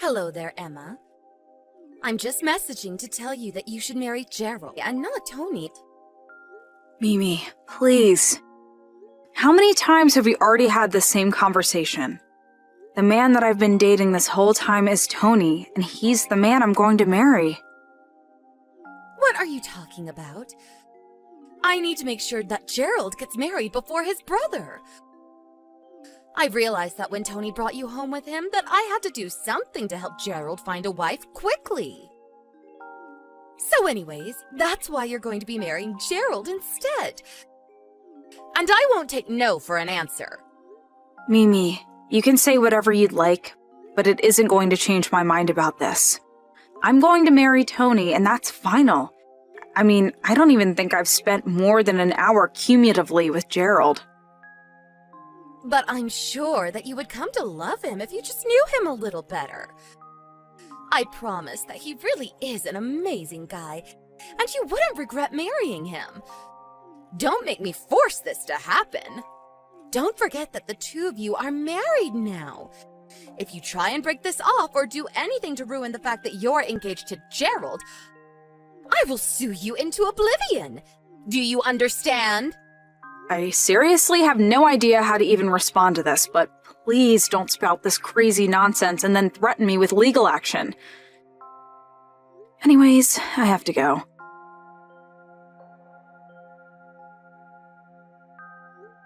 Hello there, Emma. I'm just messaging to tell you that you should marry Gerald and not Tony. Mimi, please. How many times have we already had the same conversation? The man that I've been dating this whole time is Tony, and he's the man I'm going to marry. What are you talking about? I need to make sure that Gerald gets married before his brother. I realized that when Tony brought you home with him that I had to do something to help Gerald find a wife quickly. So anyways, that's why you're going to be marrying Gerald instead. And I won't take no for an answer. Mimi, you can say whatever you'd like, but it isn't going to change my mind about this. I'm going to marry Tony, and that's final. I mean, I don't even think I've spent more than an hour cumulatively with Gerald. But I'm sure that you would come to love him if you just knew him a little better. I promise that he really is an amazing guy, and you wouldn't regret marrying him. Don't make me force this to happen. Don't forget that the two of you are married now. If you try and break this off or do anything to ruin the fact that you're engaged to Gerald, I will sue you into oblivion. Do you understand? I seriously have no idea how to even respond to this, but please don't spout this crazy nonsense and then threaten me with legal action. Anyways, I have to go.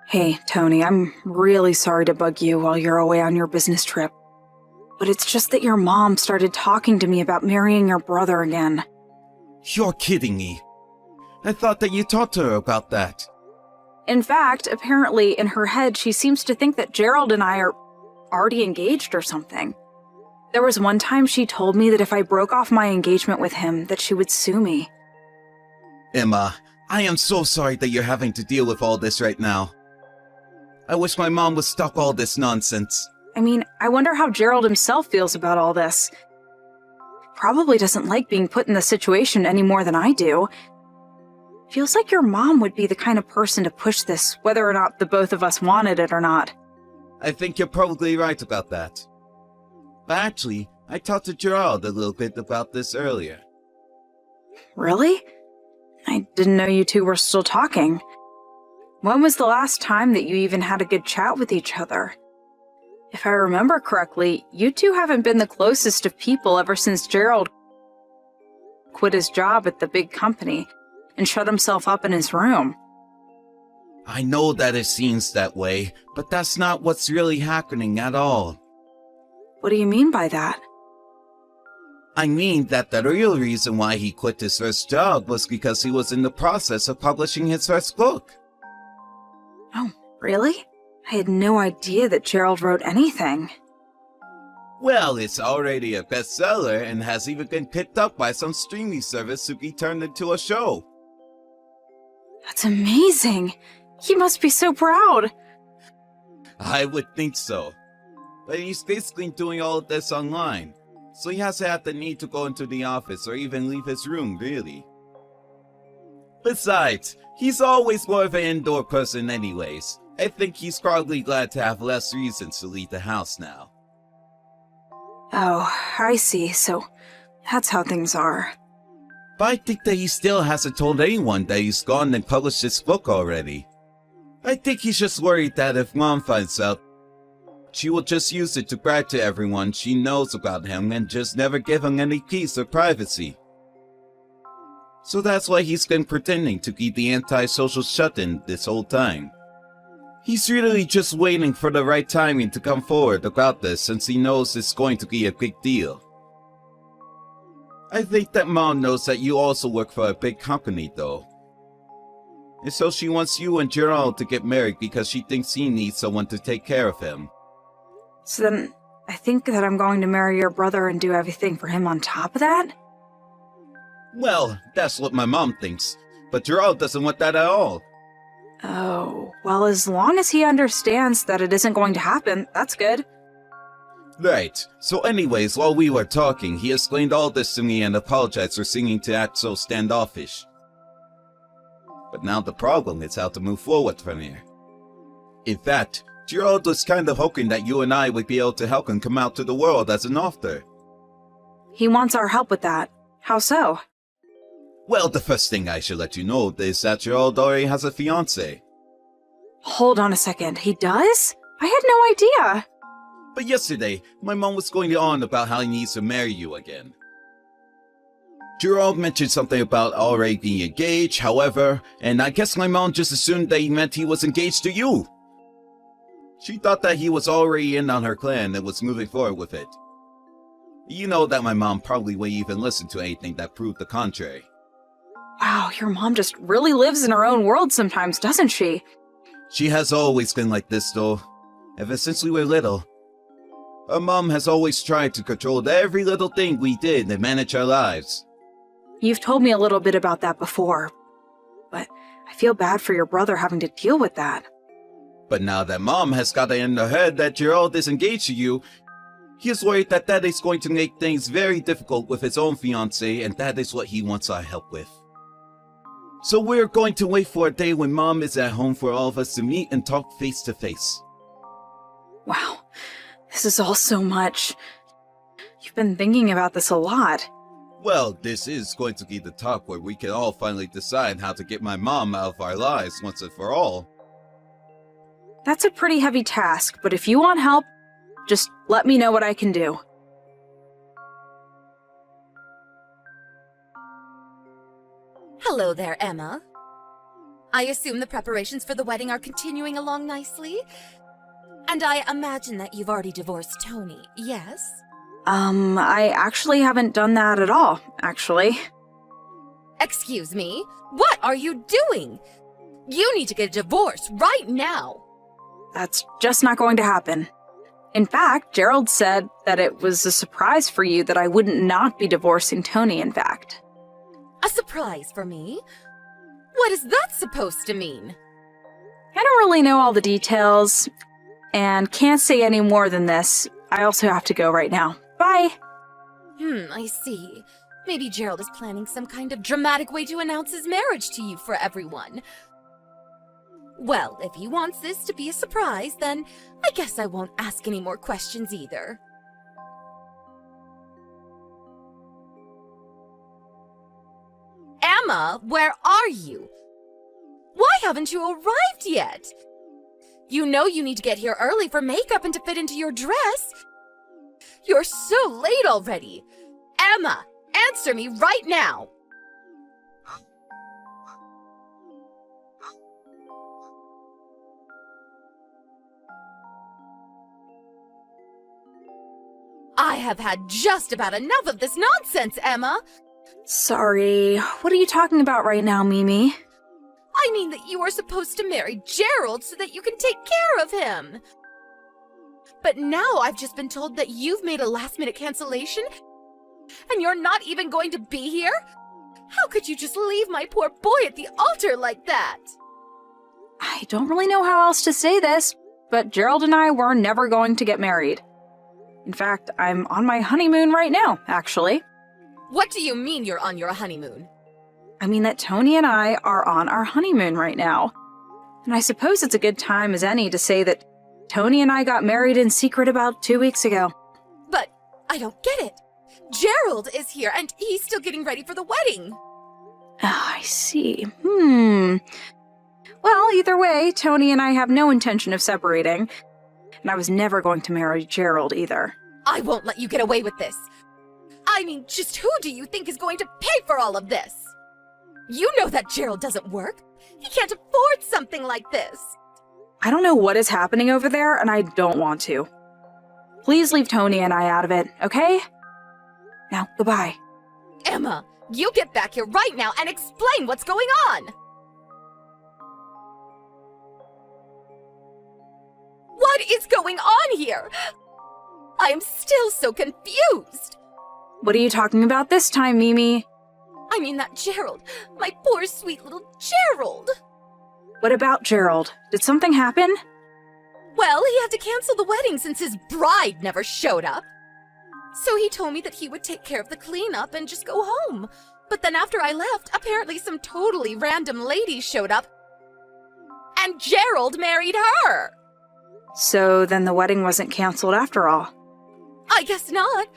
Hey, Tony, I'm really sorry to bug you while you're away on your business trip. But it's just that your mom started talking to me about marrying your brother again. You're kidding me. I thought that you talked to her about that. In fact, apparently in her head she seems to think that Gerald and I are already engaged or something. There was one time she told me that if I broke off my engagement with him, that she would sue me. Emma, I am so sorry that you're having to deal with all this right now. I wish my mom would stop all this nonsense. I mean, I wonder how Gerald himself feels about all this. Probably doesn't like being put in this situation any more than I do. Feels like your mom would be the kind of person to push this, whether or not the both of us wanted it or not. I think you're probably right about that. But actually, I talked to Gerald a little bit about this earlier. Really? I didn't know you two were still talking. When was the last time that you even had a good chat with each other? If I remember correctly, you two haven't been the closest of people ever since Gerald quit his job at the big company and shut himself up in his room. I know that it seems that way, but that's not what's really happening at all. What do you mean by that? I mean that the real reason why he quit his first job was because he was in the process of publishing his first book. Oh, really? I had no idea that Gerald wrote anything. Well, it's already a bestseller and has even been picked up by some streaming service to be turned into a show. That's amazing! He must be so proud! I would think so. But he's basically doing all of this online, so he hasn't had the need to go into the office or even leave his room, really. Besides, he's always more of an indoor person anyways. I think he's probably glad to have less reasons to leave the house now. Oh, I see, so that's how things are. But I think that he still hasn't told anyone that he's gone and published his book already. I think he's just worried that if Mom finds out, she will just use it to brag to everyone she knows about him and just never give him any peace or privacy. So that's why he's been pretending to be the antisocial shut-in this whole time. He's really just waiting for the right timing to come forward about this since he knows it's going to be a big deal. I think that Mom knows that you also work for a big company though. And so she wants you and Gerald to get married because she thinks he needs someone to take care of him. So then, I think that I'm going to marry your brother and do everything for him on top of that? Well, that's what my mom thinks, but Gerald doesn't want that at all. Oh, well, as long as he understands that it isn't going to happen, that's good. Right. So anyways, while we were talking, he explained all this to me and apologized for seeming to act so standoffish. But now the problem is how to move forward from here. In fact, Gerald was kind of hoping that you and I would be able to help him come out to the world as an author. He wants our help with that. How so? Well, the first thing I should let you know is that Gerald already has a fiancé. Hold on a second, he does? I had no idea. But yesterday, my mom was going on about how he needs to marry you again. Gerald mentioned something about already being engaged, however, and I guess my mom just assumed that he meant he was engaged to you. She thought that he was already in on her plan and was moving forward with it. You know that my mom probably wouldn't even listen to anything that proved the contrary. Wow, your mom just really lives in her own world sometimes, doesn't she? She has always been like this though, ever since we were little. Our mom has always tried to control every little thing we did and manage our lives. You've told me a little bit about that before, but I feel bad for your brother having to deal with that. But now that mom has got it in her head that Gerald is engaged to you, he is worried that that is going to make things very difficult with his own fiancée, and that is what he wants our help with. So we're going to wait for a day when mom is at home for all of us to meet and talk face to face. Wow, this is all so much. You've been thinking about this a lot. Well, this is going to be the talk where we can all finally decide how to get my mom out of our lives once and for all. That's a pretty heavy task, but if you want help, just let me know what I can do. Hello there, Emma. I assume the preparations for the wedding are continuing along nicely? And I imagine that you've already divorced Tony, yes? I actually haven't done that at all, actually. Excuse me? What are you doing? You need to get a divorce right now. That's just not going to happen. In fact, Gerald said that it was a surprise for you that I wouldn't not be divorcing Tony, in fact. A surprise for me? What is that supposed to mean? I don't really know all the details, and can't say any more than this. I also have to go right now. Bye! I see. Maybe Gerald is planning some kind of dramatic way to announce his marriage to you for everyone. Well, if he wants this to be a surprise, then I guess I won't ask any more questions either. Emma, where are you? Why haven't you arrived yet? You know you need to get here early for makeup and to fit into your dress. You're so late already. Emma, answer me right now. I have had just about enough of this nonsense, Emma. Sorry, what are you talking about right now, Mimi? I mean that you are supposed to marry Gerald so that you can take care of him. But now I've just been told that you've made a last-minute cancellation and you're not even going to be here? How could you just leave my poor boy at the altar like that? I don't really know how else to say this, but Gerald and I were never going to get married. In fact, I'm on my honeymoon right now, actually. What do you mean you're on your honeymoon? I mean that Tony and I are on our honeymoon right now. And I suppose it's a good time as any to say that Tony and I got married in secret about 2 weeks ago. But I don't get it. Gerald is here and he's still getting ready for the wedding. I see. Well, either way, Tony and I have no intention of separating. And I was never going to marry Gerald either. I won't let you get away with this. I mean, just who do you think is going to pay for all of this? You know that Gerald doesn't work. He can't afford something like this. I don't know what is happening over there, and I don't want to. Please leave Tony and I out of it, okay? Now, goodbye. Emma, you get back here right now and explain what's going on! What is going on here? I am still so confused. What are you talking about this time, Mimi? I mean that Gerald, my poor sweet little Gerald. What about Gerald? Did something happen? Well, he had to cancel the wedding since his bride never showed up. So he told me that he would take care of the cleanup and just go home. But then after I left, apparently some totally random lady showed up. And Gerald married her. So then the wedding wasn't canceled after all. I guess not.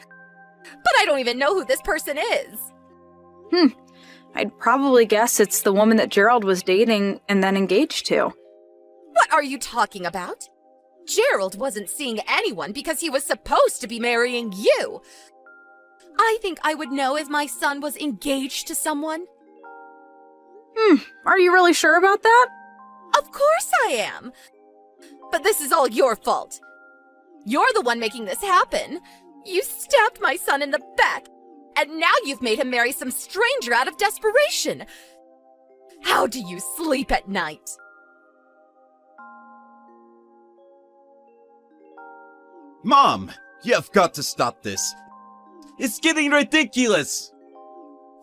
But I don't even know who this person is. I'd probably guess it's the woman that Gerald was dating and then engaged to. What are you talking about? Gerald wasn't seeing anyone because he was supposed to be marrying you. I think I would know if my son was engaged to someone. Are you really sure about that? Of course I am. But this is all your fault. You're the one making this happen. You stabbed my son in the back, and now you've made him marry some stranger out of desperation. How do you sleep at night? Mom, you've got to stop this. It's getting ridiculous.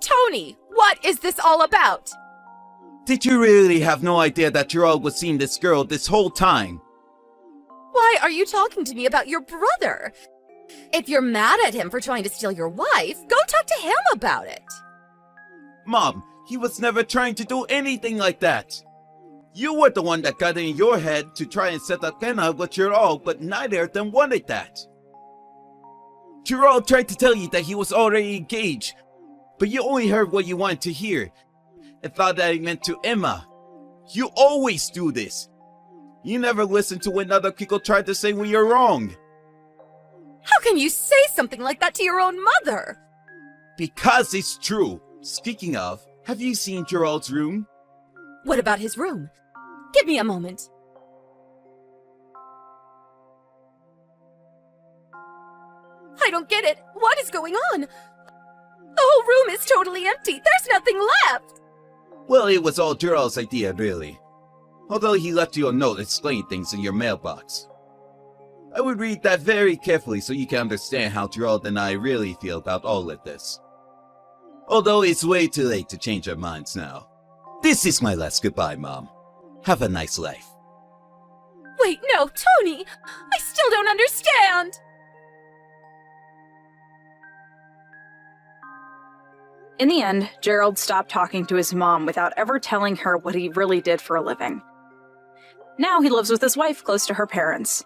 Tony, what is this all about? Did you really have no idea that Gerald was seeing this girl this whole time? Why are you talking to me about your brother? If you're mad at him for trying to steal your wife, go talk to him about it. Mom, he was never trying to do anything like that. You were the one that got it in your head to try and set up Kenna with Gerald, but neither of them wanted that. Gerald tried to tell you that he was already engaged, but you only heard what you wanted to hear and thought that he meant to Emma. You always do this. You never listen to when other people try to say when you're wrong. How can you say something like that to your own mother? Because it's true. Speaking of, have you seen Gerald's room? What about his room? Give me a moment. I don't get it. What is going on? The whole room is totally empty. There's nothing left. Well, it was all Gerald's idea, really. Although he left you a note explaining things in your mailbox. I would read that very carefully so you can understand how Gerald and I really feel about all of this. Although it's way too late to change our minds now. This is my last goodbye, Mom. Have a nice life. Wait, no, Tony! I still don't understand! In the end, Gerald stopped talking to his mom without ever telling her what he really did for a living. Now he lives with his wife close to her parents.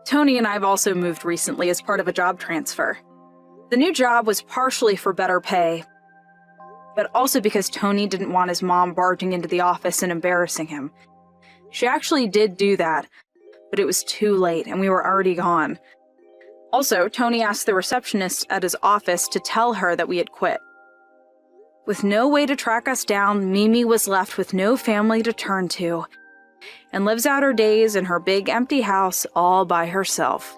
Tony and I have also moved recently as part of a job transfer. The new job was partially for better pay, but also because Tony didn't want his mom barging into the office and embarrassing him. She actually did do that, but it was too late and we were already gone. Also, Tony asked the receptionist at his office to tell her that we had quit. With no way to track us down, Mimi was left with no family to turn to, and lives out her days in her big empty house all by herself.